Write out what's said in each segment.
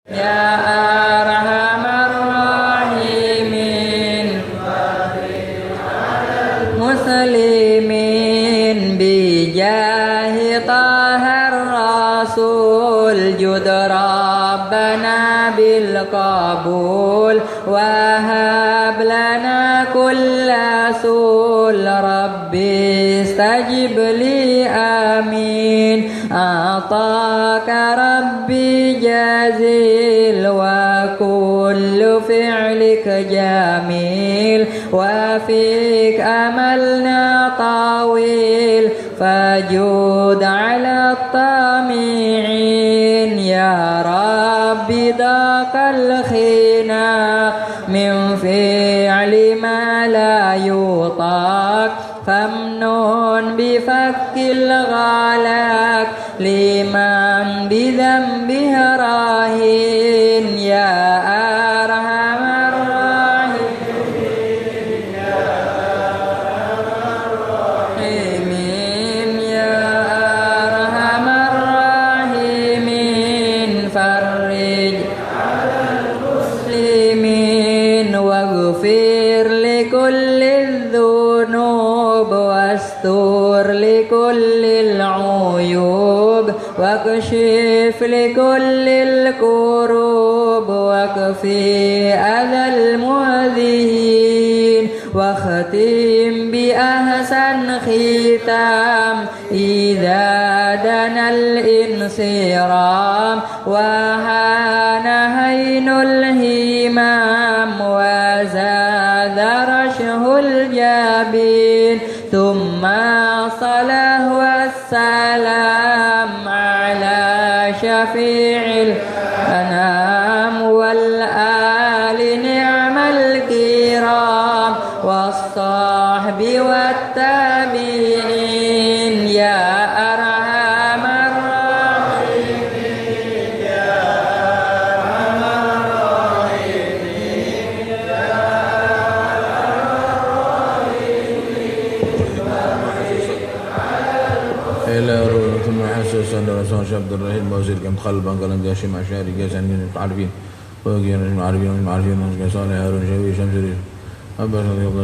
Ya Arhamar Rahimin Muslimin bijahi Tahar Rasul Jud Rabbana bil qabul Wahab lana kulla sul Rabbi istajib li amin Ataka Rabbi jazil Wa kullu fi'lika jamil Wa fik amalna tawil Fajud ala tami'in Ya Rabbi daqal khina Min fi'li ma la yutaq Famnun bifakil ghalak Liman bidhanbih rahin Ya Arhamar Rahimin Ya Arhamar Rahimin Farrij muslimin Waghfir likulli dhunub Wastur likulli al-uyub Wakshif likulli al-kurub Wakfi adhal muadhin Wakhatim bi ahsan khitam Idha dana al-insiram Wahana haynul himam Wazada rashhul jabin Thumma salah wassalam Ala syafi'il anam Wal ali ni'mal kiram Was-sahbi wat-tabi'in Ya Arhamar Rahimin Ya Arhamar Rahimin Ya Arhamar Rahimin إلى روح ثم حسس أن رسول شعب الرحيم موزير كم قلبا قلن جاشم عشاري جاسن من المعرفين وقينا المعرفين ومن المعرفين ومن صالح هارون شوي شمسرين أبا صلى الله عليه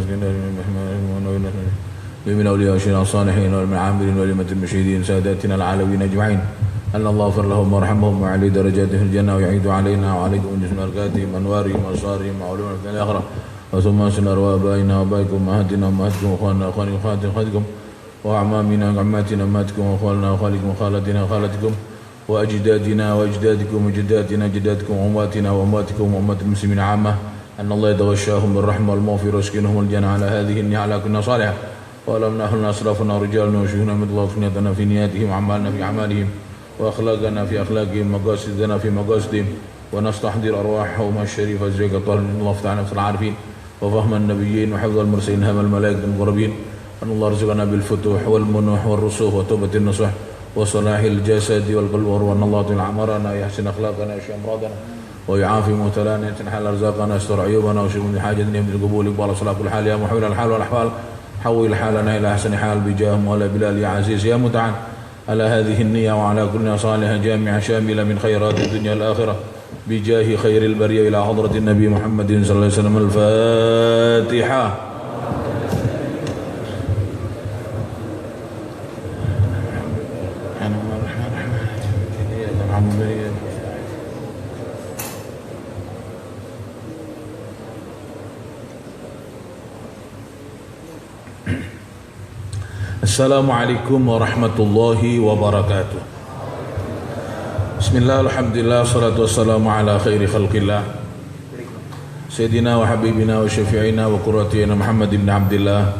وسلم من أولياء الشيطان الصالحين والمن عاملين ولمة المشهدين ساداتنا العالمين أجمعين أن الله غفر لهم وارحمهم وعلي درجاتهم في الجنة ويعيد علينا وعليكم من جسم بركاتهم أنوارهم وأسرارهم وعلومهم في الآخرة وثم أسن أرواح آبائنا وآبائكم وأمهاتنا وأمهاتكم وأخواننا وأخوانكم وأخواتكم وأعمامنا وعماتنا وأمهاتكم وأخوالنا وأخوالكم وخالتنا وخالتكم وأجدادنا وأجدادكم وجداتنا جداتكم وأمواتنا وأمواتكم وأموات المسلمين عامة أن الله يتغشاهم بالرحمة والمغفرة ويسكنهم الجنة على هذه النعمة كنا صالحة ولم نحن أسرافنا ورجالنا وشيخنا مثل الله في نيتنا في نياتهم وأعمالنا في أعمالهم وأخلاقنا في أخلاقهم مقاصدنا في مقاصدهم ونستحضر أرواحهم الشريفة زيك طال من الله تعالى في العارفين وفهم النبيين وحفظ المرسلين هم الملائكة المقربين أن الله رزقنا بالفتوح والمنوح والرسوخ وتوبة النصح وصلاح الجسد والقلب وأن الله تعالى عمرنا يحسن أخلاقنا يشفي أمراضنا ويعافي مبتلانا يتنحل أرزاقنا يستر عيوبنا ويشفي من حاجتنا من القبول يقبل صلاة كل حال يا محول الحال والأحوال حول حالنا إلى أحسن حال بجاه مولا بلال يا عزيز يا متعال على هذه النية وعلى كل صالحة جامعة شاملة من خيرات الدنيا الآخرة بجاه خير البرية إلى حضرة النبي محمد صلى الله عليه وسلم الفاتحة. Assalamualaikum warahmatullahi wabarakatuh. Bismillah, alhamdulillah, salatu wassalamu ala khairi khalqillah Sayyidina wa habibina wa syafi'ina wa qurratina Muhammad ibn Abdillah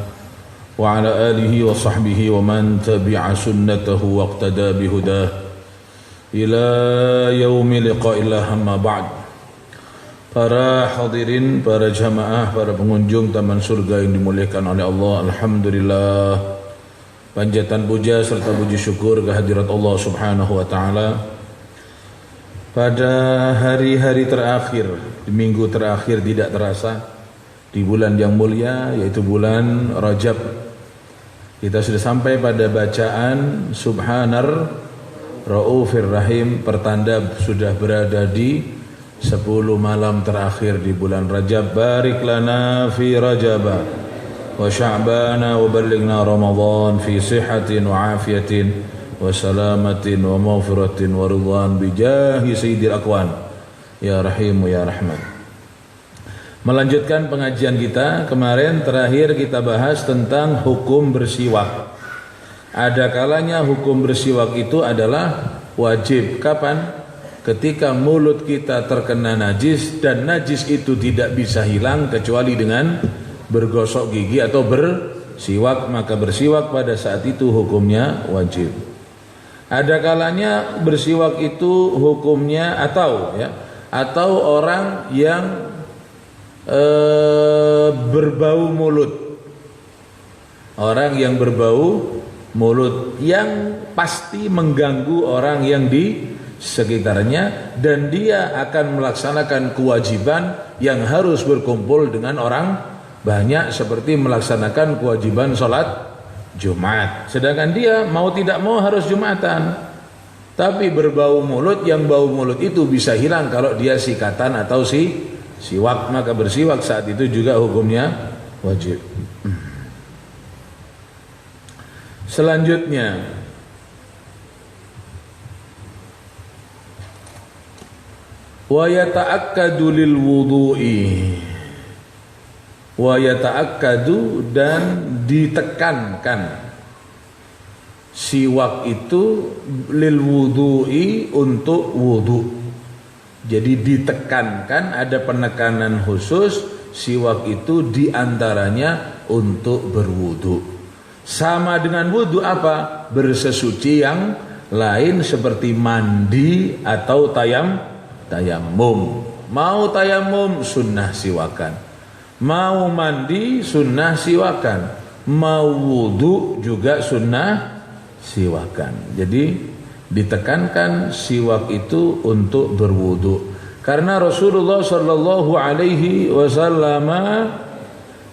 wa ala alihi wa sahbihi wa man tabi'a sunnatahu wa iqtada bihudah ila yaumi liqa'illah, amma ba'd. Para hadirin, para jamaah, para pengunjung taman surga yang dimuliakan oleh Allah, alhamdulillah, panjatan puja serta puji syukur kehadirat Allah Subhanahu wa taala pada hari-hari terakhir, di minggu terakhir tidak terasa di bulan yang mulia yaitu bulan Rajab. Kita sudah sampai pada bacaan Subhanar Raufir Rahim, pertanda sudah berada di 10 malam terakhir di bulan Rajab. Barik lana fi Rajaba wa Sya'bana wa ballighna Ramadan fi sihhatin wa afiyatin wa salamatin wa maghfiratin wa ridwan bi jahi sayyidil aqwan ya Rahim ya Rahman. Melanjutkan pengajian kita, kemarin terakhir kita bahas tentang hukum bersiwak. Ada kalanya hukum bersiwak itu adalah wajib. Kapan? Ketika mulut kita terkena najis dan najis itu tidak bisa hilang kecuali dengan bergosok gigi atau bersiwak, maka bersiwak pada saat itu hukumnya wajib. Ada kalanya bersiwak itu hukumnya atau orang yang berbau mulut. Orang yang berbau mulut yang pasti mengganggu orang yang di sekitarnya, dan dia akan melaksanakan kewajiban yang harus berkumpul dengan orang banyak seperti melaksanakan kewajiban sholat Jumat. Sedangkan dia mau tidak mau harus Jumatan, tapi berbau mulut, yang bau mulut itu bisa hilang kalau dia sikatan atau siwak, maka bersiwak saat itu juga hukumnya wajib. Selanjutnya, wa yata'akkadu lil wudu'i, wa yata'akkadu, dan ditekankan siwak itu lil wudu'i, untuk wudu. Jadi ditekankan, ada penekanan khusus, siwak itu diantaranya untuk berwudu. Sama dengan wudu apa? Bersesuci yang lain seperti mandi atau tayamum. Mau tayamum sunnah siwakan, mau mandi sunnah siwakan, mau wudu juga sunnah siwakan. Jadi ditekankan siwak itu untuk berwudu, karena Rasulullah sallallahu alaihi wasallam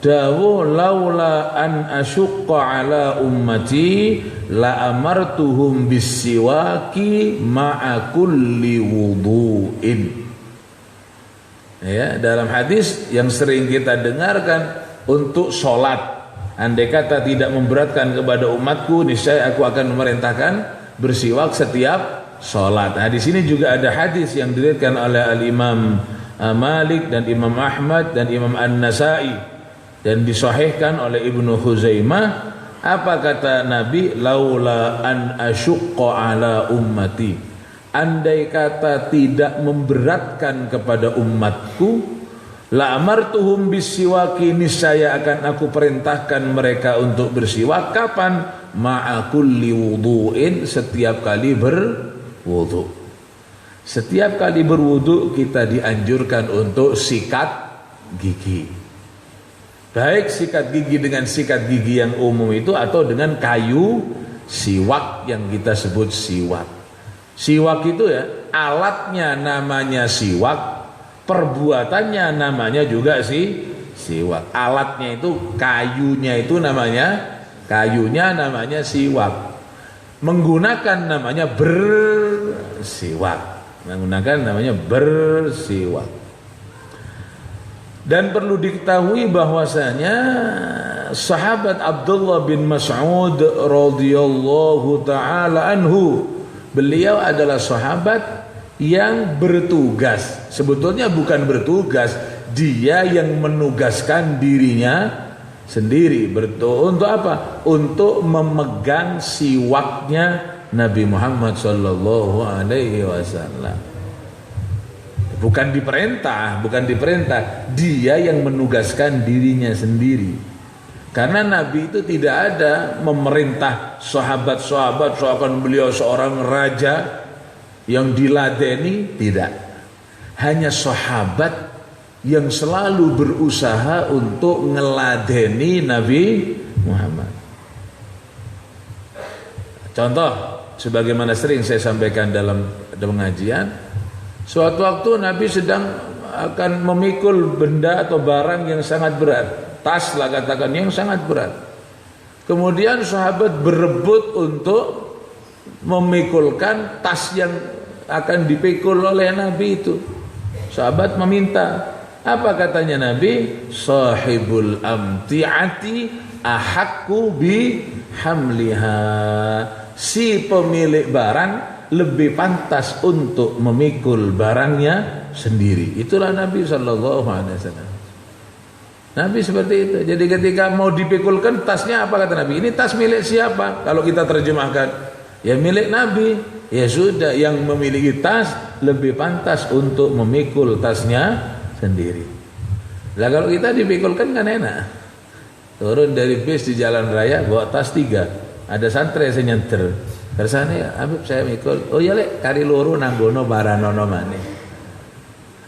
dawuh, laula an asyqa ala ummati la amartuhum bisiwaki ma'a kulli wudu'in. Ya, dalam hadis yang sering kita dengarkan untuk sholat, andai kata tidak memberatkan kepada umatku, niscaya aku akan memerintahkan bersiwak setiap sholat. Nah, di sini juga ada hadis yang diriwayatkan oleh Al-Imam Malik dan Imam Ahmad dan Imam An-Nasai dan disahihkan oleh Ibnu Khuzaimah. Apa kata Nabi? Laula an asyqa ala ummati, andai kata tidak memberatkan kepada umatku, la amartuhum bisiwaki, niscaya akan aku perintahkan mereka untuk bersiwak. Kapan? Ma'a kulli wudu'in, setiap kali berwudu. Setiap kali berwudu kita dianjurkan untuk sikat gigi. Baik sikat gigi dengan sikat gigi yang umum itu, atau dengan kayu siwak yang kita sebut siwak. Siwak itu ya, alatnya namanya siwak, perbuatannya namanya juga siwak. Alatnya itu kayunya, itu kayunya namanya siwak. Menggunakan namanya bersiwak. Dan perlu diketahui bahwasanya sahabat Abdullah bin Mas'ud radhiyallahu taala anhu, beliau adalah sahabat yang bertugas. Sebetulnya bukan bertugas, dia yang menugaskan dirinya sendiri. Untuk apa? Untuk memegang siwaknya Nabi Muhammad sallallahu alaihi wasallam. Bukan diperintah, dia yang menugaskan dirinya sendiri. Karena Nabi itu tidak ada memerintah sahabat-sahabat seakan beliau seorang raja yang diladeni, tidak. Hanya sahabat yang selalu berusaha untuk ngeladeni Nabi Muhammad. Contoh, sebagaimana sering saya sampaikan dalam pengajian, suatu waktu Nabi sedang akan memikul benda atau barang yang sangat berat, tas lah katakan, yang sangat berat. Kemudian sahabat berebut untuk memikulkan tas yang akan dipikul oleh Nabi itu. Sahabat meminta. Apa katanya Nabi? Sahibul amti'ati ahakku bi hamliha. Si pemilik barang lebih pantas untuk memikul barangnya sendiri. Itulah Nabi sallallahu alaihi wasallam. Nabi seperti itu. Jadi ketika mau dipikulkan tasnya, apa kata Nabi? Ini tas milik siapa? Kalau kita terjemahkan, ya milik Nabi. Ya sudah, yang memiliki tas lebih pantas untuk memikul tasnya sendiri. Lah kalau kita dipikulkan kan enak. Turun dari bis di jalan raya bawa tas 3. Ada santri saya nyenter. Kersane ya, Habib saya mikul. Oh ya lek, kari loro nanggono baranono maneh.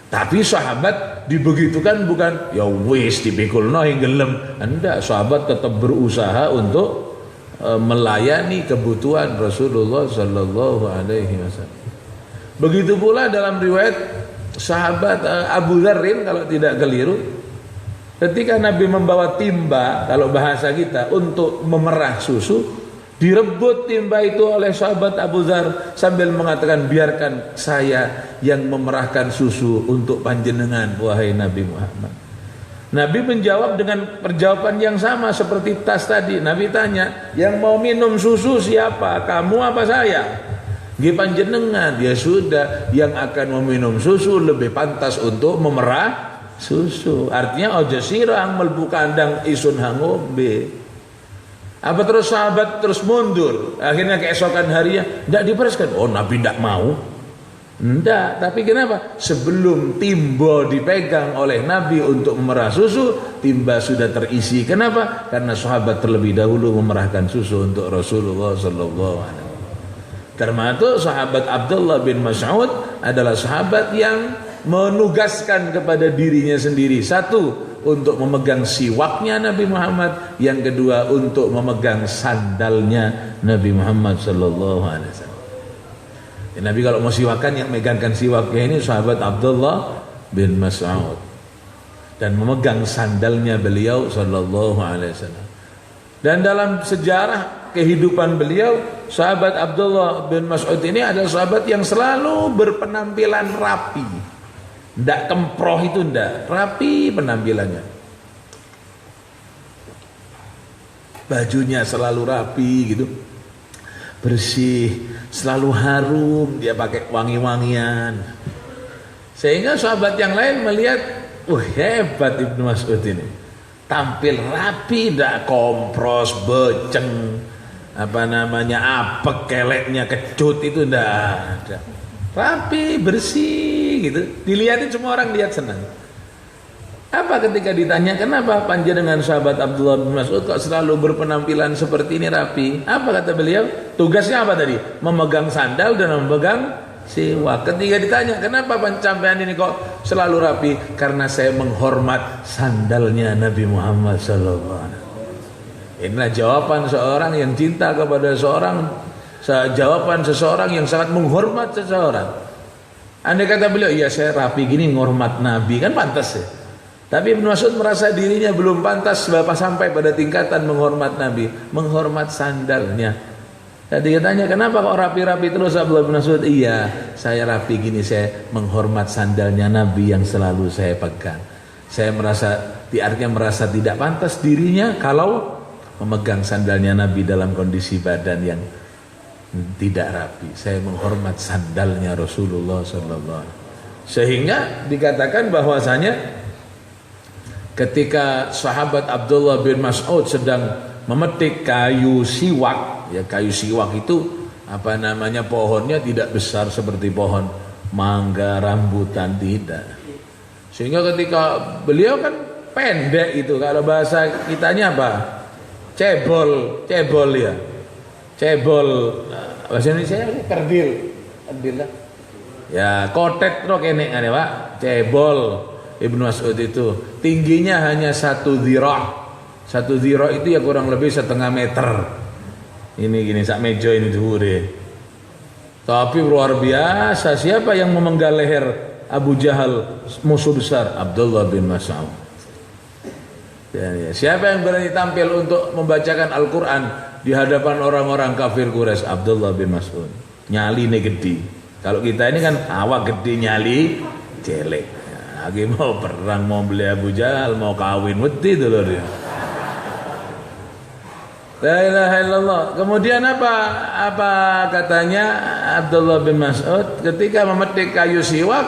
Tapi sahabat dibegitukan bukan ya wis dipikulno yang gelem. Enggak, sahabat tetap berusaha untuk melayani kebutuhan Rasulullah sallallahu alaihi wasallam. Begitu pula dalam riwayat sahabat Abu Dzarrin kalau tidak keliru, ketika Nabi membawa timba, kalau bahasa kita, untuk memerah susu, direbut timba itu oleh sahabat Abu Dzar sambil mengatakan, biarkan saya yang memerahkan susu untuk panjenengan wahai Nabi Muhammad. Nabi menjawab dengan perjawaban yang sama seperti tas tadi. Nabi tanya, yang mau minum susu siapa? Kamu apa saya? Nggih panjenengan. Ya sudah, yang akan meminum susu lebih pantas untuk memerah susu. Artinya ojo sirang melbu kandang isun hangombe. Apa terus sahabat terus mundur? Akhirnya keesokan harinya tidak dipereskan. Oh Nabi tidak mau. Tidak, tapi kenapa? Sebelum timba dipegang oleh Nabi untuk memerah susu, timba sudah terisi. Kenapa? Karena sahabat terlebih dahulu memerahkan susu untuk Rasulullah sallallahu alaihi wasallam. Termasuk sahabat Abdullah bin Mas'ud adalah sahabat yang menugaskan kepada dirinya sendiri, satu, untuk memegang siwaknya Nabi Muhammad, yang kedua untuk memegang sandalnya Nabi Muhammad sallallahu alaihi wasallam. Ya, Nabi kalau mau siwakan, yang megangkan siwaknya ini sahabat Abdullah bin Mas'ud, dan memegang sandalnya beliau sallallahu alaihi wasallam. Dan dalam sejarah kehidupan beliau, sahabat Abdullah bin Mas'ud ini adalah sahabat yang selalu berpenampilan rapi. Tidak kemproh itu, tidak, rapi penampilannya. Bajunya selalu rapi gitu, bersih, selalu harum, dia pakai wangi-wangian. Sehingga sahabat yang lain melihat, hebat Ibnu Mas'ud ini. Tampil rapi, tidak kompros, beceng, apek, keleknya kecut, itu tidak ada. Rapi, bersih gitu. Dilihatin semua orang, lihat senang. Apa ketika ditanya, kenapa panjenengan sahabat Abdullah bin Mas'ud kok selalu berpenampilan seperti ini rapi? Apa kata beliau? Tugasnya apa tadi? Memegang sandal dan memegang siwak. Ketika ditanya, kenapa pencapaian ini kok selalu rapi? Karena saya menghormat sandalnya Nabi Muhammad sallallahu alaihi wasallam. Inilah jawaban seorang yang cinta kepada seorang, jawaban seseorang yang sangat menghormat seseorang. Andai kata beliau, iya saya rapi gini menghormat Nabi, kan pantas ya. Tapi Ibnu Mas'ud merasa dirinya belum pantas sampai pada tingkatan menghormat Nabi, menghormat sandalnya. Tadi katanya, kenapa kok rapi-rapi terus Abdullah bin Mas'ud? Iya, saya rapi gini, saya menghormat sandalnya Nabi yang selalu saya pegang. Saya merasa, artinya merasa tidak pantas dirinya kalau memegang sandalnya Nabi dalam kondisi badan yang tidak rapi. Saya menghormat sandalnya Rasulullah SAW. Sehingga dikatakan bahwasanya ketika sahabat Abdullah bin Mas'ud sedang memetik kayu siwak, ya kayu siwak itu pohonnya tidak besar seperti pohon mangga, rambutan, tidak. Sehingga ketika beliau kan pendek itu, kalau bahasa kitanya apa? Cebol ya. Cebol, bahasa Indonesia kerdil lah. Ya, kotek ro kene ngene, Pak. Cebol. Ibnu Mas'ud itu tingginya hanya 1 dhira'. 1 dhira' itu ya kurang lebih 1/2 meter. Ini gini sak meja ini dhuwure. Tapi luar biasa, siapa yang memenggal leher Abu Jahal, musuh besar? Abdullah bin Mas'ud. Ya, siapa yang berani tampil untuk membacakan Al-Qur'an di hadapan orang-orang kafir Quraisy? Abdullah bin Mas'ud. Nyaline gede. Kalau kita ini kan awak gede, nyali celek. Lagi mau perang, mau beli Abu Jahal, mau kawin, wedi dulu dia. La ilaha illallah. Kemudian apa katanya Abdullah bin Mas'ud ketika memetik kayu siwak,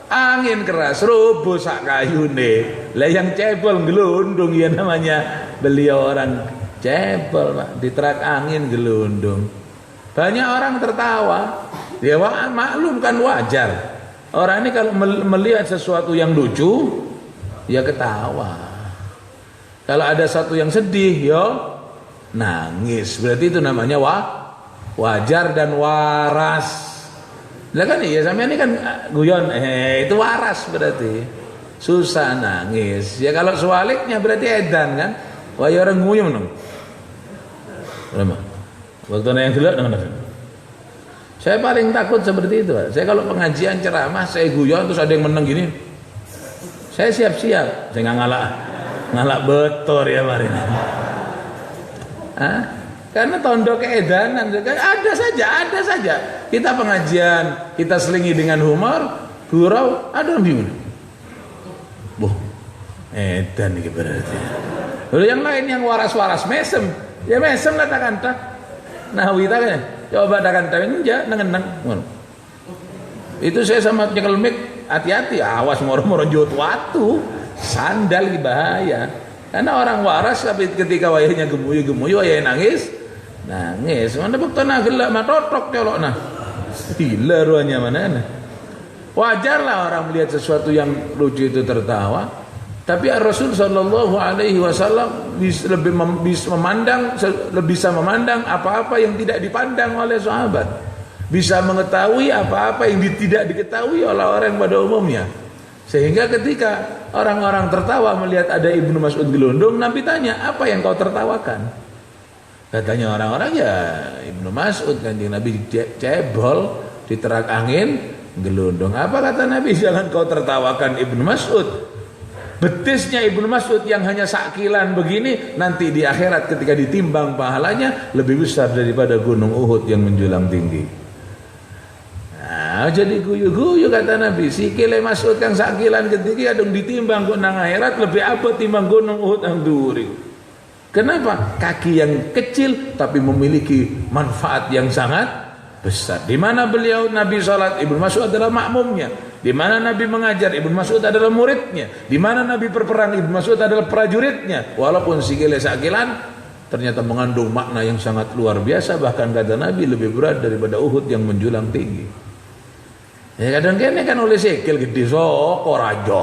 angin keras rubuh sak kayune. Lah yang cebol gelundung ya namanya beliau orang cebol, Pak. Diterak angin gelundung. Banyak orang tertawa. Ya maklum kan wajar. Orang ini kalau melihat sesuatu yang lucu, ya ketawa. Kalau ada sesuatu yang sedih, ya nangis. Berarti itu namanya wajar dan waras. Lah kan iya, sampai ini kan guyon, itu waras berarti. Susah nangis. Ya kalau sebaliknya berarti edan kan. Wah ya orang nguyum dong. Berapa? Waktu yang gelap dengan saya paling takut seperti itu. Saya kalau pengajian ceramah, saya guyon terus ada yang menang gini, saya siap-siap. Saya nggak ngalak betor ya mari. Karena tondo keedanan, ada saja. Kita pengajian, kita selingi dengan humor, gurau, ada yang bingung. Edan ini berarti. Lalu yang lain yang waras-waras mesem, ya mesem kata-kata. Nah wita coba dakan tawin aja nengenang. Itu saya sama nyekel mic, hati-hati, awas moro-moro jut waktu, sandal di bahaya. Karena orang waras tapi ketika wayahnya gemuyu, wayah nangis. Mana bukti nak gelak mah totok colok nah. Gila ruanya mana. Wajarlah orang melihat sesuatu yang lucu itu tertawa. Tapi Rasul sallallahu alaihi wasallam bisa memandang apa-apa yang tidak dipandang oleh sahabat. Bisa mengetahui apa-apa yang tidak diketahui oleh orang pada umumnya. Sehingga ketika orang-orang tertawa melihat ada Ibnu Mas'ud gelundung, Nabi tanya, "Apa yang kau tertawakan?" Katanya orang-orang, ya Ibnu Mas'ud, Kanjeng Nabi cebol diterak angin gelundung. Apa kata Nabi? "Jangan kau tertawakan Ibnu Mas'ud. Betisnya Ibnu Mas'ud yang hanya sakilan begini, nanti di akhirat ketika ditimbang pahalanya lebih besar daripada gunung Uhud yang menjulang tinggi." Nah, jadi guyu-guyu kata Nabi, sikile Mas'ud yang sakilan ketika adung ditimbang gunung akhirat lebih apa timbang gunung Uhud yang duri. Kenapa? Kaki yang kecil tapi memiliki manfaat yang sangat besar. Di mana beliau Nabi salat, Ibnu Mas'ud adalah makmumnya. Di mana Nabi mengajar, Ibnu Mas'ud adalah muridnya. Di mana Nabi berperang, Ibnu Mas'ud adalah prajuritnya. Walaupun sikile sakilan, ternyata mengandung makna yang sangat luar biasa. Bahkan kata Nabi lebih berat daripada Uhud yang menjulang tinggi. Ya kadang kene kan oleh sikil gede soko rajo.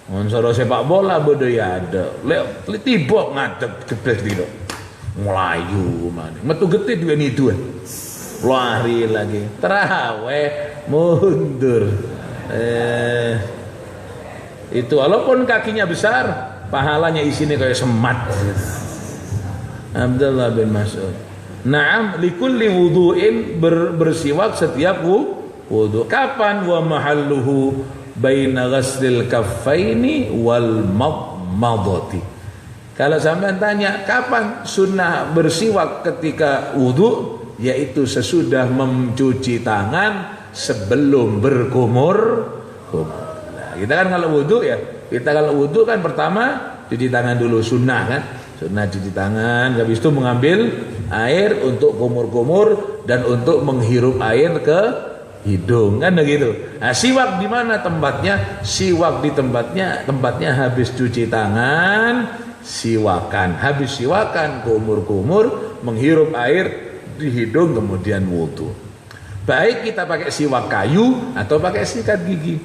Monsoro sepak bola bodoh ya ada. Lek tibok ngadep gede gitu. Melayu mana. Metu gede dua ni dua. Lari lagi, terawih mundur. Itu walaupun kakinya besar, pahalanya isinya kayak semat. Abdullah bin Mas'ud. Naam, likulli wudu'in bersiwak setiap wudu. Kapan? Wa mahalluhu baina ghaslil kaffaini wal madmadati. Kalau sampean tanya kapan sunnah bersiwak ketika wudu, yaitu sesudah mencuci tangan sebelum berkumur. Nah, kita kan kalau wudu ya, kan pertama cuci tangan dulu, sunnah kan, sunnah cuci tangan, habis itu mengambil air untuk kumur-kumur dan untuk menghirup air ke hidung kan begitu. Nah, siwak di mana tempatnya? Siwak di tempatnya habis cuci tangan, siwakan, habis siwakan kumur-kumur, menghirup air di hidung kemudian wudu. Baik kita pakai siwak kayu atau pakai sikat gigi.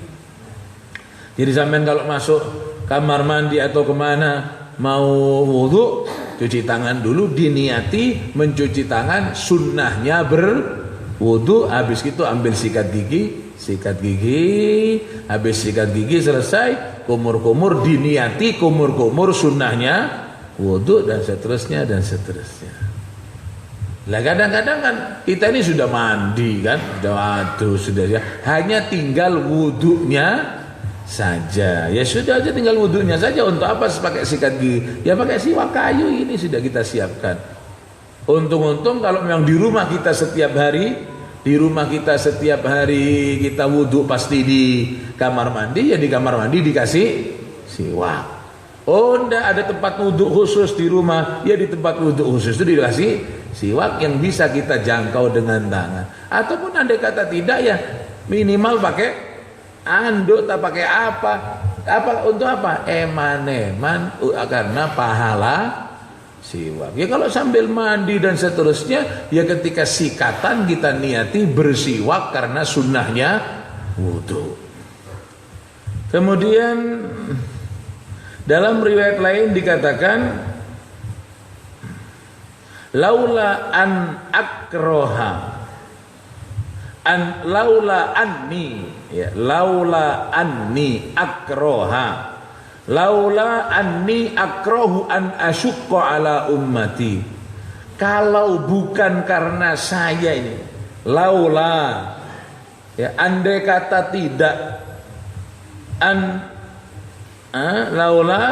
Jadi sampean kalau masuk kamar mandi atau kemana mau wudu, cuci tangan dulu, diniati mencuci tangan, sunnahnya berwudu. Habis itu ambil sikat gigi, habis sikat gigi selesai, kumur-kumur, diniati kumur-kumur, sunnahnya wudu, dan seterusnya. Lah kadang-kadang kan kita ini sudah mandi kan, sudah ya, hanya tinggal wudunya saja. Ya sudah aja tinggal wudunya saja. Untuk apa pakai sikat gigi? Ya pakai siwak kayu ini sudah kita siapkan. Untung-untung kalau memang di rumah kita setiap hari Di rumah kita setiap hari kita wudhu pasti di kamar mandi, ya di kamar mandi dikasih siwak. Oh, ndak ada tempat wudhu khusus di rumah, ya di tempat wudhu khusus itu dikasih siwak yang bisa kita jangkau dengan tangan. Ataupun andai kata tidak, ya minimal pakai anduk, tak pakai apa untuk apa? Eman-eman, karena pahala siwak. Ya kalau sambil mandi dan seterusnya, ya ketika sikatan kita niati bersiwak karena sunnahnya wudhu. Kemudian dalam riwayat lain dikatakan, laula an akroha, laula anni, ya, laula anni akroha, laula anni akrohu an asyukko ala ummati. Kalau bukan karena saya ini, laula, ya, andai kata tidak, laula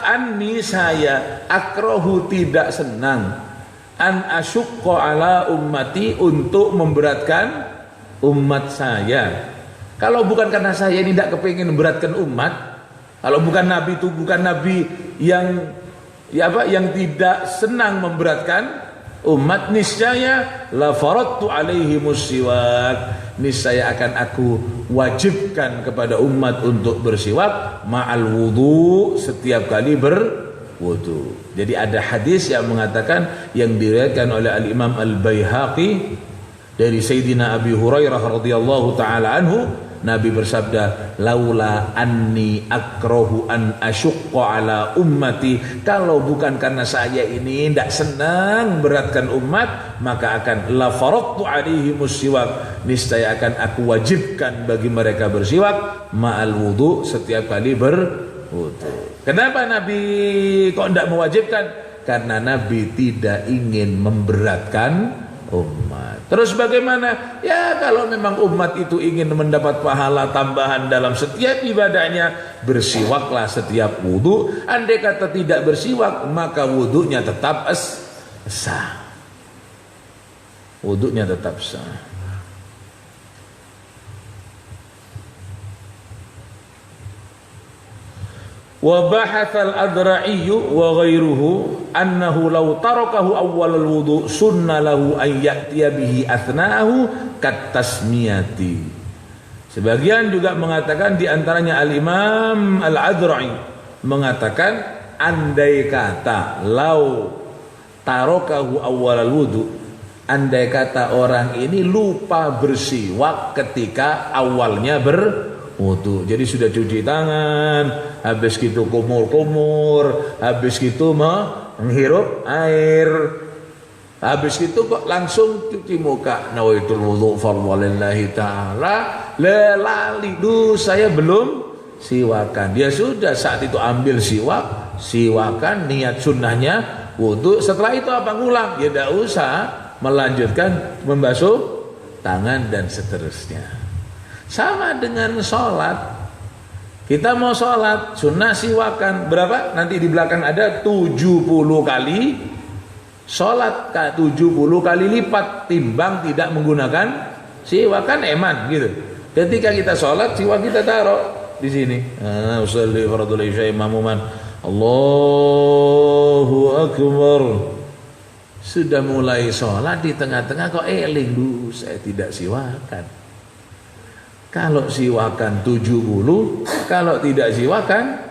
anni, saya akrohu tidak senang, an asyukko ala ummati, untuk memberatkan umat saya. Kalau bukan karena saya ini tidak kepingin memberatkan umat, kalau bukan Nabi itu bukan Nabi yang yang tidak senang memberatkan umat, niscaya la faradtu alaihimus siwak, niscaya akan aku wajibkan kepada umat untuk bersiwak ma'al wudu, setiap kali berwudu. Jadi ada hadis yang mengatakan, yang diriwayatkan oleh al-Imam Al-Baihaqi dari Sayyidina Abi Hurairah radhiyallahu taala anhu, Nabi bersabda, laula anni akrohu an asyukko ala ummati, kalau bukan karena saya ini tidak senang beratkan umat, maka akan la faradtu alaihimus siwak, niscaya akan aku wajibkan bagi mereka bersiwak ma'al wudu, setiap kali berwudu. Kenapa Nabi kok tidak mewajibkan? Karena Nabi tidak ingin memberatkan umat. Terus bagaimana? Ya kalau memang umat itu ingin mendapat pahala tambahan dalam setiap ibadahnya, bersiwaklah setiap wudu. Andai kata tidak bersiwak, maka wudunya tetap sah. Wudunya tetap sah. Wa bahatha al-Adra'i wa ghairuhu annahu law tarakahu awwal al-wudu sunna lahu an ya'tiya bihi athna'ahu kat tasmiyati. Sebagian juga mengatakan, di antaranya al-Imam al-Adra'i mengatakan, andai kata law tarakahu awwal al-wudu, andai kata orang ini lupa bersiwak ketika awalnya berwudu. Jadi sudah cuci tangan, habis gitu kumur-kumur, habis gitu menghirup air, habis gitu kok langsung cuci muka, nawaitul wudu fardhalillahi ta'ala, lelali, saya belum siwakan. Dia sudah saat itu ambil siwakan, niat sunnahnya wudu. Setelah itu apa, ngulang? Ya tidak usah melanjutkan membasuh tangan dan seterusnya. Sama dengan sholat. Kita mau sholat, sunnah siwakan berapa? Nanti di belakang ada 70 kali sholat, 70 kali lipat timbang tidak menggunakan siwakan, eman gitu. Ketika kita sholat, siwak kita taruh di sini. Usolli fardhu isya imamuman, Allahu akbar. Sudah mulai sholat, di tengah-tengah kok eling, saya tidak siwakan. Kalau siwakan 70, kalau tidak siwakan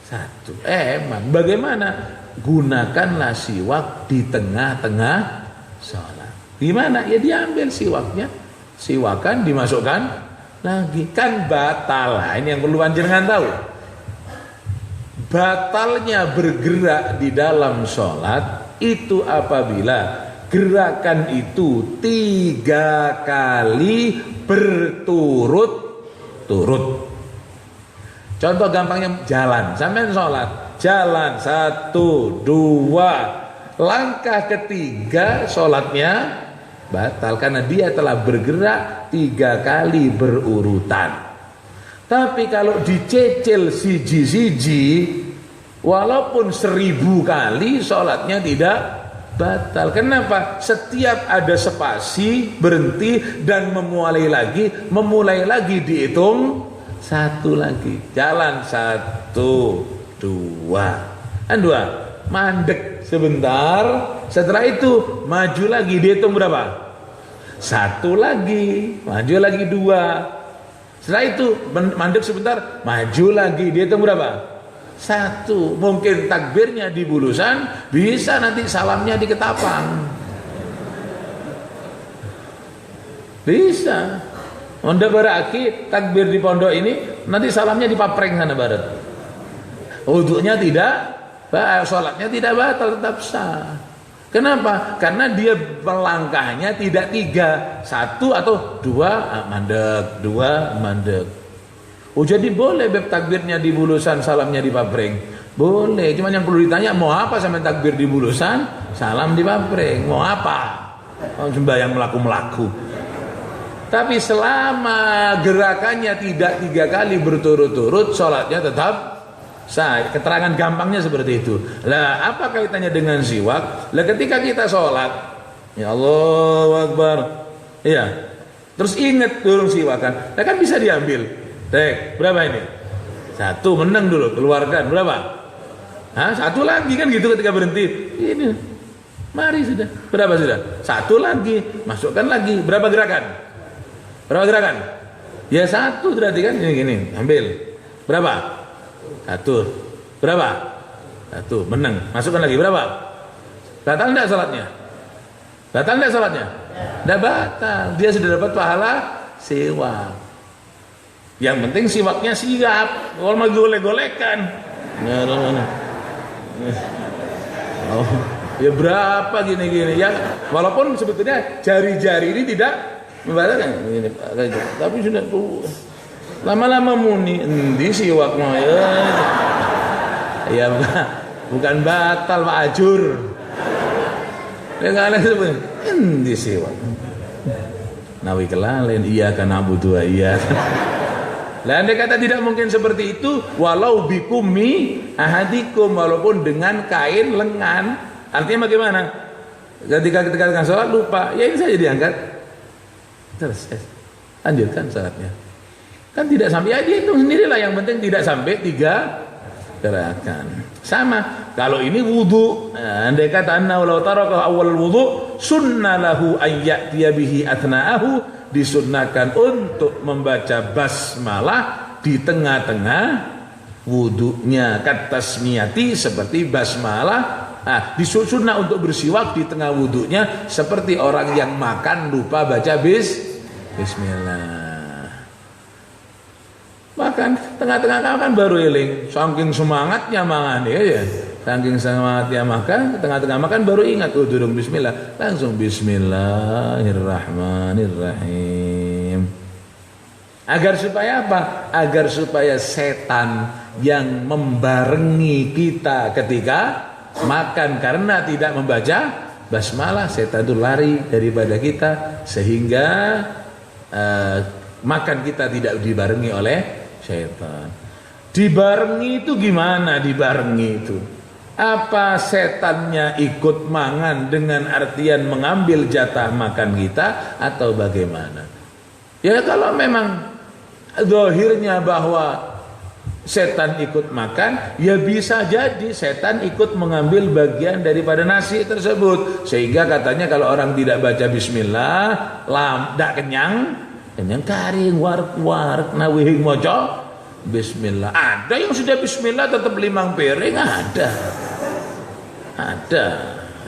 1. Emang bagaimana? Gunakanlah siwak di tengah-tengah sholat. Gimana? Ya diambil siwaknya, siwakan, dimasukkan lagi. Kan batal. Nah, ini yang perlu panjenengan tahu. Batalnya bergerak di dalam sholat itu apabila gerakan itu 3 kali berturut-turut. Contoh gampangnya, jalan, sampean sholat, jalan 1, 2, langkah ketiga sholatnya batal karena dia telah bergerak 3 kali berurutan. Tapi kalau dicecil siji-siji, walaupun 1000 kali sholatnya tidak batal. Kenapa? Setiap ada spasi berhenti dan memulai lagi dihitung satu lagi. Jalan 1, 2, kan 2. Mandek sebentar, setelah itu maju lagi, dihitung berapa? 1 lagi, maju lagi 2. Setelah itu mandek sebentar, maju lagi, dihitung berapa? 1. Mungkin takbirnya di bulusan, bisa nanti salamnya di ketapang. Bisa. Onda beraki takbir di pondok ini, nanti salamnya di papreng sana barat. Wudunya tidak, sholatnya tidak batal, tetap sah. Kenapa? Karena dia melangkahnya tidak 3, 1 atau 2 mandek, 2 mandek. Oh jadi boleh beb takbirnya di bulusan, salamnya di papreng. Boleh, cuma yang perlu ditanya mau apa sampai takbir di bulusan, salam di papreng. Mau apa? Oh, sembahyang melaku-melaku. Tapi selama gerakannya tidak 3 kali berturut-turut, sholatnya tetap sah. Keterangan gampangnya seperti itu. Lah apa kaitannya dengan siwak? Lah ketika kita sholat, ya Allahu Akbar, iya, terus ingat dulu siwakan, nah kan bisa diambil. Tek, berapa ini? 1, menang dulu, keluarkan, berapa? 1 lagi kan gitu ketika berhenti. Ini, mari sudah, berapa sudah? 1 lagi, masukkan lagi, berapa gerakan? Berapa gerakan? Ya 1 berarti kan, ini gini, ambil, berapa? 1, berapa? 1, menang, masukkan lagi, berapa? Batal enggak salatnya? Batal enggak salatnya? Enggak batal, dia sudah dapat pahala siwak. Yang penting siwaknya siap. Kalau mau golek-golekan, oh, ya berapa gini-gini ya. Walaupun sebetulnya jari-jari ini tidak membatalkan, tapi sudah tuh lama-lama muni endi siwak mau ya bukan batal Pak Ajur. Ya kalian sebut endi siwak. Nawi kelalen iya kan abu tua iya. Lah andai kata tidak mungkin seperti itu, walau bikumi ahadikum, walaupun dengan kain lengan. Artinya bagaimana? Ketika sholat lupa, ya ini saja diangkat. Terus lanjutkan sholatnya. Kan tidak sampai, ya dihitung sendirilah, yang penting tidak sampai 3 gerakan. Sama kalau ini wudu, andai kata anna walau taraka awal wudu sunnah lahu an ya'tiya bihi athna'ahu, disunnahkan untuk membaca basmalah di tengah-tengah wudunya, katasmiyati, seperti basmalah. Disunnah untuk bersiwak di tengah wudunya seperti orang yang makan lupa baca bismillah. Makan tengah-tengah makan baru eling, saking semangatnya mangan ya. Saking semangatnya makan, tengah-tengah makan baru ingat durung bismillah, langsung bismillahirrahmanirrahim. Agar supaya apa? Agar supaya setan yang membarengi kita ketika makan karena tidak membaca basmalah, setan itu lari daripada kita sehingga makan kita tidak dibarengi oleh setan. Dibarengi itu gimana dibarengi itu? Apa setannya ikut mangan dengan artian mengambil jatah makan kita atau bagaimana? Ya kalau memang zahirnya bahwa setan ikut makan, ya bisa jadi setan ikut mengambil bagian daripada nasi tersebut. Sehingga katanya kalau orang tidak baca bismillah, tidak kenyang karing, warak nawihing mojo bismillah. Ada yang sudah bismillah tetap 5 piring, ada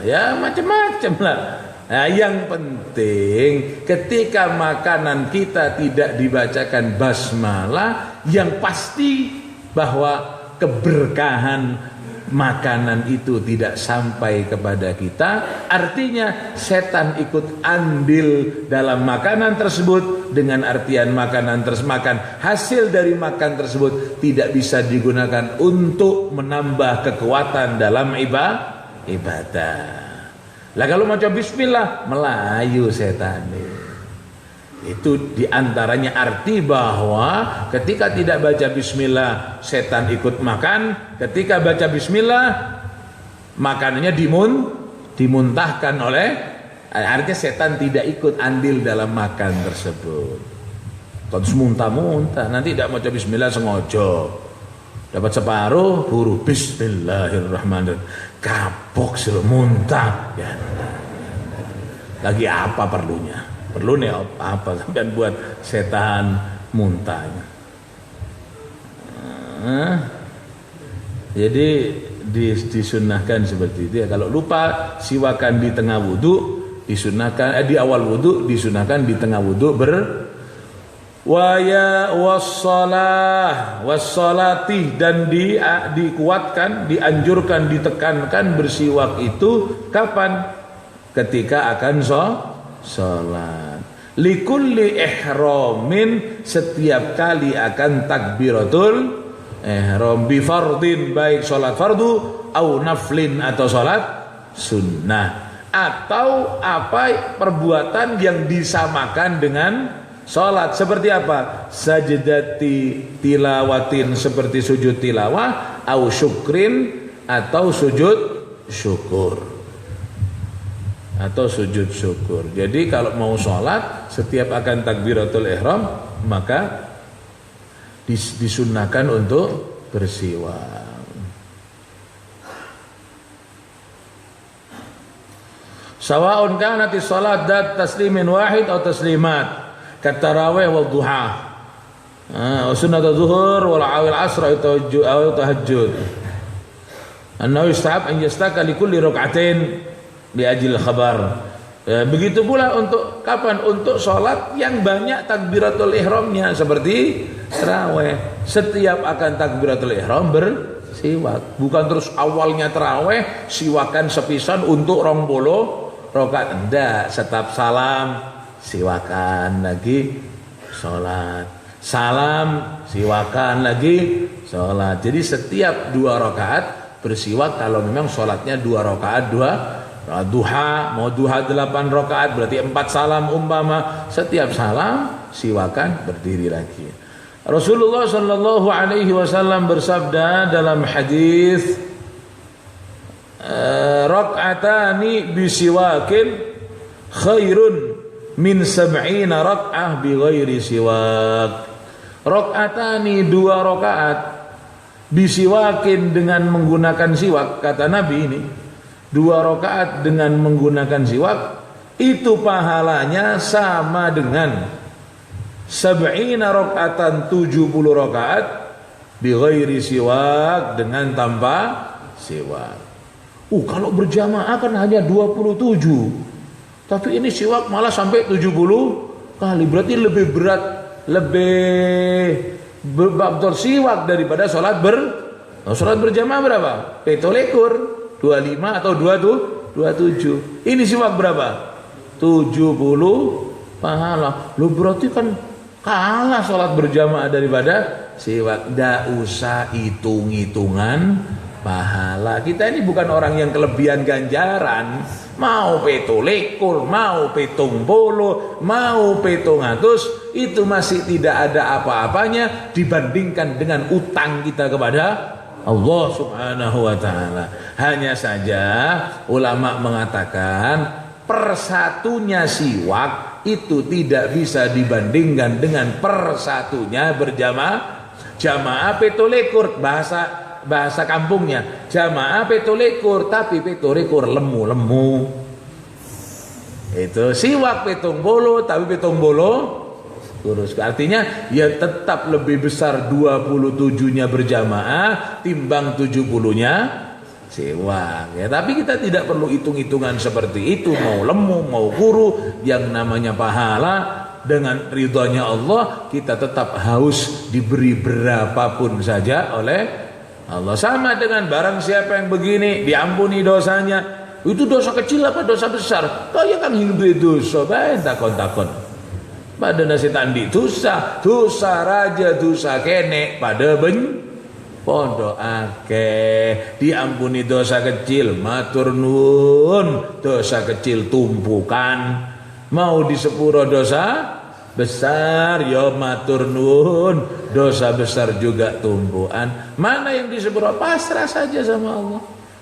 ya macam-macam lah. Nah, yang penting ketika makanan kita tidak dibacakan basmalah, yang pasti bahwa keberkahan makanan itu tidak sampai kepada kita. Artinya setan ikut andil dalam makanan tersebut, dengan artian makanan makan hasil dari makan tersebut tidak bisa digunakan untuk menambah kekuatan dalam ibadah. Lah kalau mau coba bismillah, melayu setan. Itu diantaranya arti bahwa ketika tidak baca bismillah setan ikut makan, ketika baca bismillah makanannya dimuntahkan oleh, artinya setan tidak ikut andil dalam makan tersebut. Kalau muntah-muntah, nanti tidak mau bismillah sengaja, dapat separuh buru bismillahirrahmanirrahim, kapok suruh muntah ya. Lagi apa perlunya? Perlu nih apa sampai buat setan muntah. Jadi disunahkan seperti itu ya. Kalau lupa siwakan di tengah wudhu disunahkan, di awal wudhu disunahkan, di tengah wudhu wassalati, dan dikuatkan, dianjurkan, ditekankan bersiwak itu kapan? Ketika akan sholat. Likulli ihramin, setiap kali akan takbiratul ihram, bi fardin, baik sholat fardu au naflin, atau sholat sunnah, atau apa perbuatan yang disamakan dengan sholat. Seperti apa? Sajdati tilawatin, seperti sujud tilawah, au syukrin, atau sujud syukur, atau sujud syukur. Jadi kalau mau sholat setiap akan takbiratul ihram maka disunnahkan untuk bersiwak. Sawa'un kanati sholat dat taslimin wahid atau taslimat katarawih wal duha, sunnat zuhur wal awil asra atau tahajjud. Annahu yustahab an yastaka li kulli rak'atain di ajil khabar. Begitu pula untuk kapan? Untuk sholat yang banyak takbiratul ihramnya, seperti tarawih. Setiap akan takbiratul ihram bersiwak. Bukan terus awalnya tarawih siwakan sepisan untuk 20 rakaat. Enggak, setiap salam siwakan lagi sholat, salam siwakan lagi sholat. Jadi setiap 2 rakaat bersiwak kalau memang sholatnya 2 rakaat, 2 duha, mau duha 8 rakaat berarti 4 salam umpama, setiap salam siwakan berdiri lagi. Rasulullah sallallahu alaihi wasallam bersabda dalam hadis, rak'atani bisiwakin khairun min 70 rak'ah bighairi siwak. Rak'atani 2 rakaat bisiwakin, dengan menggunakan siwak, kata Nabi ini 2 rakaat dengan menggunakan siwak itu pahalanya sama dengan 70 rakaatan, 70 rakaat bighairi siwak, dengan tanpa siwak. Kalau berjamaah kan hanya 27, tapi ini siwak malah sampai 70 kali, berarti lebih berat, lebih berat siwak daripada sholat berjamaah. Berapa? 17 25 atau 27. Ini siwak berapa? 70 pahala. Lu berarti kan kalah sholat berjamaah daripada siwak. Nggak usah hitung-hitungan pahala. Kita ini bukan orang yang kelebihan ganjaran. Mau 17, mau 70, mau 700, itu masih tidak ada apa-apanya dibandingkan dengan utang kita kepada Allah subhanahu wa ta'ala. Hanya saja ulama mengatakan persatunya siwak itu tidak bisa dibandingkan dengan persatunya berjamaah. Jamaah 17 bahasa kampungnya, jamaah 17 tapi 17 lemu-lemu. Itu siwak 70 tapi 70 kurus. Artinya ya tetap lebih besar 27-nya berjamaah timbang 70-nya siwak ya. Tapi kita tidak perlu hitung-hitungan seperti itu, mau lemu mau kuru, yang namanya pahala dengan ridhonya Allah kita tetap haus diberi berapapun saja oleh Allah. Sama dengan barang siapa yang begini diampuni dosanya, itu dosa kecil apa dosa besar? Kau ya kan hidup dosa, baik takon-takon. Pada nasi tandi dosa raja dosa kene pada pondok akeh, diampuni dosa kecil matur nuwun, dosa kecil tumpukan, mau di sepuro dosa besar ya matur nuwun, dosa besar juga tumpuan. Mana yang di sepuro pasrah saja sama Allah.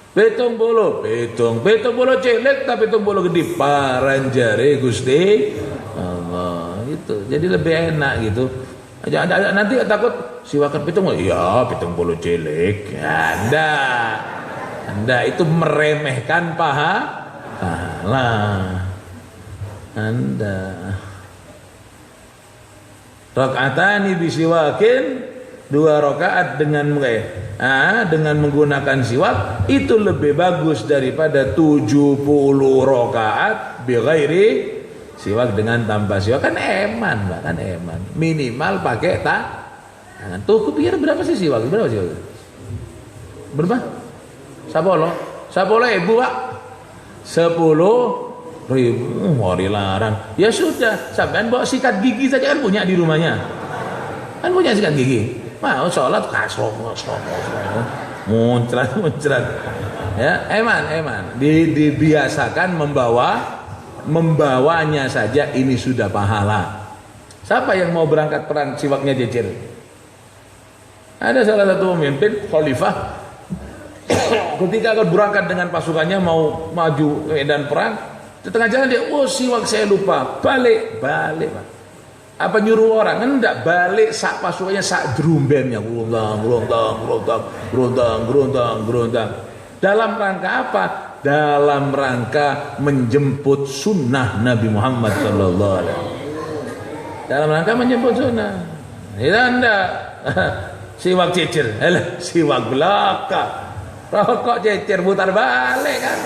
Pitung bolo cilik tapi pitung bolo gede paranjare Gusti Allah gitu. Jadi lebih enak gitu. Nanti takut siwakan pitung bolo. Iya, pitung bolo cilik. Anda itu meremehkan pahala Anda. Rakaatani bisiwakin, 2 rakaat dengan menggunakan siwak itu lebih bagus daripada 70 rakaat bighairi siwak dengan tanpa siwak. Kan eman, Pak, kan eman. Minimal pakai tangan. Tuh kupikir berapa sih siwak? Berapa siwak? Berapa? 10 ribu, Pak. 10 ribu. Mau dilarang. Ya sudah, sampean bawa sikat gigi saja kan punya di rumahnya. Kan punya sikat gigi. Mau sholat kasrok muncrat. Ya, eman. Dibiasakan membawanya saja ini sudah pahala. Siapa yang mau berangkat perang siwaknya jejer? Ada salah satu pemimpin khalifah ketika akan berangkat dengan pasukannya mau maju medan perang, di tengah jalan dia, siwak saya lupa, balik Pak. Apa nyuruh orang? Enggak, balik sak pasukannya sak drumbennya gerontang. Dalam rangka apa? Dalam rangka menjemput sunnah Nabi Muhammad sallallahu alaihi wasallam. Dalam rangka menjemput sunnah. Itu enggak siwak cecer, siwak belaka. Rokok cecer putar balik kan.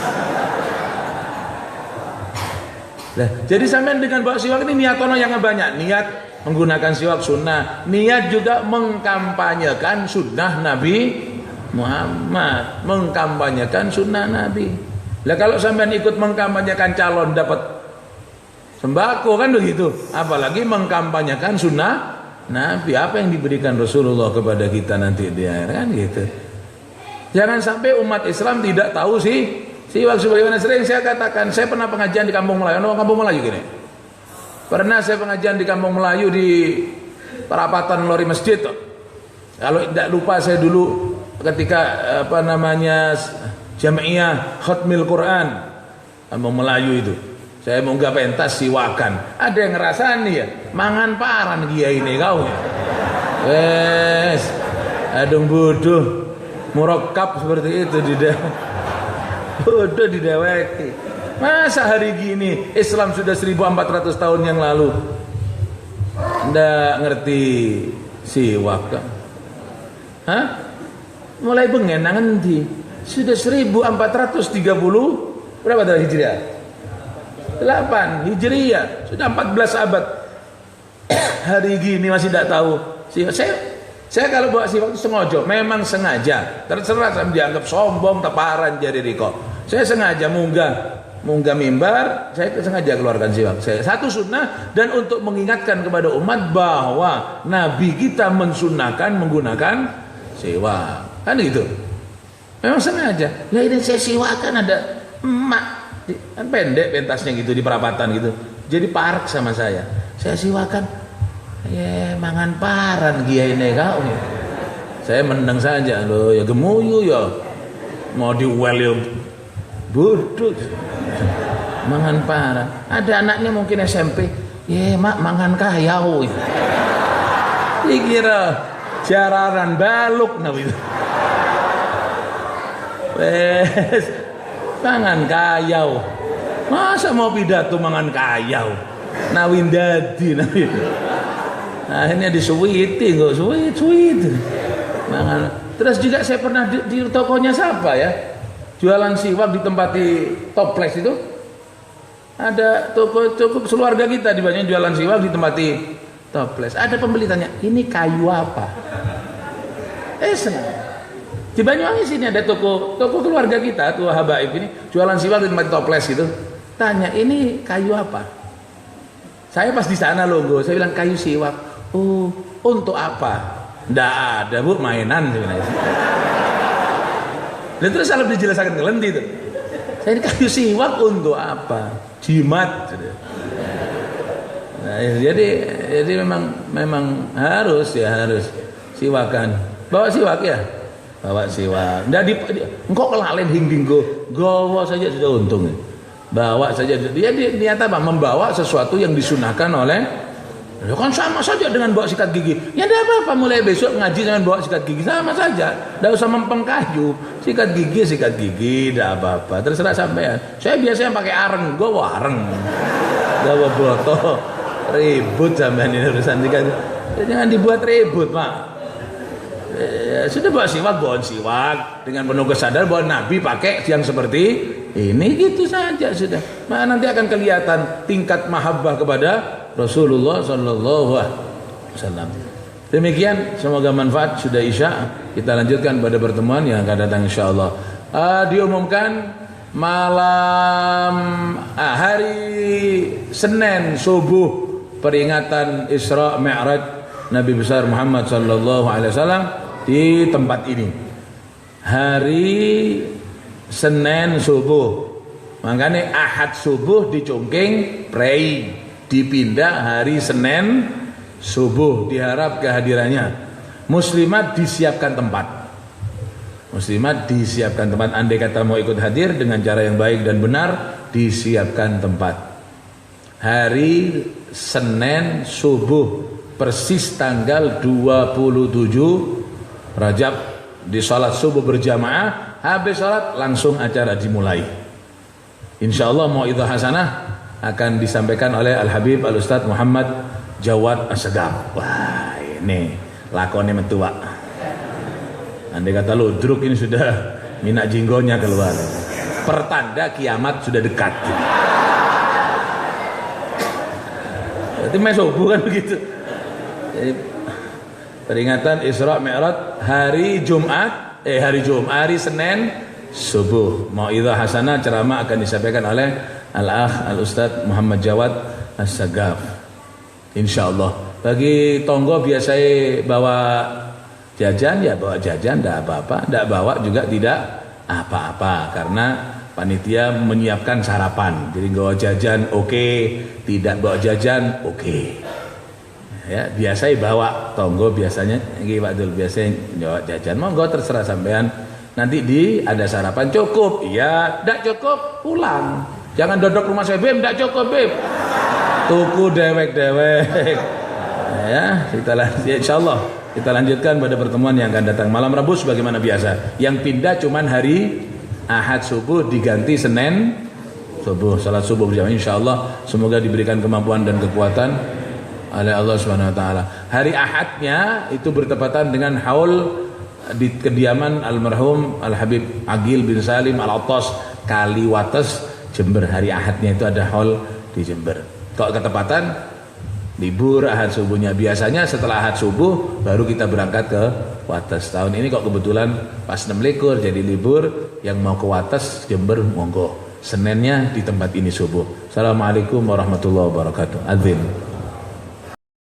Nah, jadi sampean dengan bawa siwak ini niat ono yang banyak. Niat menggunakan siwak sunnah, niat juga mengkampanyekan sunnah Nabi Muhammad, mengkampanyekan sunnah Nabi. Lah kalau sampean ikut mengkampanyekan calon dapat sembako kan begitu, apalagi mengkampanyekan sunnah Nabi. Apa yang diberikan Rasulullah kepada kita nanti di akhir kan gitu. Jangan sampai umat Islam tidak tahu sih siwak. Sebagaimana sering saya katakan, saya pernah pengajian di Kampung Melayu. Kampung Melayu gini. Pernah saya pengajian di Kampung Melayu di perapatan Lori Masjid. Kalau tidak lupa saya dulu ketika Jamiah Khatmil Quran Kampung Melayu itu. Saya munggah pentas siwakan. Ada yang ngerasani ya, mangan paran kiai ini kau. Wes, adung bodoh. Murakab seperti itu bodoh dideweki. Masa hari gini Islam sudah 1400 tahun yang lalu ndak ngerti siwak kan? Hah? Mulai bengen nanti sudah 1430 berapa tadi Hijriah? 8 Hijriah, sudah 14 abad. Hari gini masih tidak tahu siwak. Saya kalau bawa siwak itu sengaja, terserah saya dianggap sombong, teparan jadi riko. Saya sengaja munggah mimbar, saya sengaja keluarkan siwak. Saya satu sunnah dan untuk mengingatkan kepada umat bahwa Nabi kita mensunnahkan menggunakan siwak. Kan gitu. Memang sengaja. Lah ini saya siwakan ada emak, kan pendek pentasnya gitu di perapatan gitu. Jadi parek sama saya. Saya siwakan. Mangan paran kiai ini kau. Saya menang saja loh, ya gemuyu ya. Mau diuel ya bodoh. Mangan paran. Ada anaknya mungkin SMP. Mak mangan kayau. Dikira jararan baluk nabi. Wes mangan kayau. Masa mau pidato mangan kayau? Nawindadi nabi. Akhirnya disuwiti, nggak sweet. Mangan. Terus juga saya pernah di tokonya siapa ya, jualan siwak di tempat di toples itu. Ada toko keluarga kita di banyak jualan siwak di tempat di toples. Ada pembeli tanya, ini kayu apa? Senang. Di Banyuwangi sini ada toko keluarga kita, tua habaib ini jualan siwak di tempat toples gitu. Tanya, ini kayu apa? Saya pas di sana logo, saya bilang kayu siwak. Untuk apa? Nggak ada bu, mainan sebenarnya. Dan terus kalau dijelaskan ngelenti itu, saya ini kayu siwak untuk apa? Jimat. Nah, jadi memang harus siwakan. Bawa siwak ya. Bawa siwak. Ndak engkau kelalen hingdinggo, gawa saja sudah untung. Bawa saja. Dia niat apa? Membawa sesuatu yang disunahkan oleh. Ya kan sama saja dengan bawa sikat gigi. Ya tidak apa-apa, mulai besok ngaji dengan bawa sikat gigi sama saja. Tidak usah mempengkayu. Sikat gigi, tidak apa-apa. Terserah sampean. Saya biasanya pakai areng, gue wareng. Gawa botol. Ribut sampean ini urusan sikat. Jangan dibuat ribut, Pak. Ya, sudah bawa siwak dengan penuh kesadaran bahwa Nabi pakai yang seperti ini, gitu saja sudah. Nah, nanti akan kelihatan tingkat mahabbah kepada Rasulullah sallallahu alaihi wasallam. Demikian, semoga manfaat. Sudah Isya, kita lanjutkan pada pertemuan yang akan datang insyaallah. Diumumkan malam hari Senin subuh peringatan Isra Mi'raj Nabi besar Muhammad sallallahu alaihi wasallam di tempat ini. Hari Senin subuh. Makanya Ahad subuh di Cungking prei, dipindah hari Senin subuh, diharap kehadirannya. Muslimat disiapkan tempat. Andai kata mau ikut hadir dengan cara yang baik dan benar, disiapkan tempat. Hari Senin subuh persis tanggal 27 Rajab, di salat subuh berjamaah, habis salat langsung acara dimulai. Insyaallah mau'izah hasanah akan disampaikan oleh Al-Habib Al-Ustadz Muhammad Jawad As-Sagaf. Wah, ini lakonnya metua. Andai kata ludruk ini sudah minyak jinggonya keluar. Pertanda kiamat sudah dekat. Berarti mes subuh kan begitu. Jadi, peringatan Isra Mi'raj hari hari Senin subuh. Mau'izah hasanah ceramah akan disampaikan oleh Al-Akh Al-Ustadz Muhammad Jawad As-Sagaf. Insyaallah. Bagi tonggo biasanya bawa jajan, ya bawa jajan, tidak apa-apa. Tidak bawa juga tidak apa-apa, karena panitia menyiapkan sarapan. Jadi bawa jajan oke, tidak bawa jajan oke. Ya, biasanya bawa tonggo biasanya Pak Dul biasanya bawa jajan. Monggo terserah sampean. Nanti ada sarapan cukup. Iya, tidak cukup pulang. Jangan dodok rumah saya, Bim, tidak cukup, Bim. Tuku dewek-dewek. Ya, insyaallah kita lanjutkan pada pertemuan yang akan datang malam Rabu sebagaimana biasa. Yang pindah cuman hari Ahad subuh diganti Senin subuh, salat subuh berjamaah insyaallah. Semoga diberikan kemampuan dan kekuatan oleh Allah Subhanahu wa taala. Hari Ahadnya itu bertepatan dengan haul di kediaman almarhum Al-Habib Agil bin Salim Al-Attas Kaliwates Jember. Hari Ahadnya itu ada haul di Jember. Kalau ketepatan libur Ahad subuhnya, biasanya setelah Ahad subuh baru kita berangkat ke Wates. Tahun ini kok kebetulan pas 6 likur jadi libur, yang mau ke Wates Jember monggo. Seninnya di tempat ini subuh. Assalamualaikum warahmatullahi wabarakatuh. Adzin.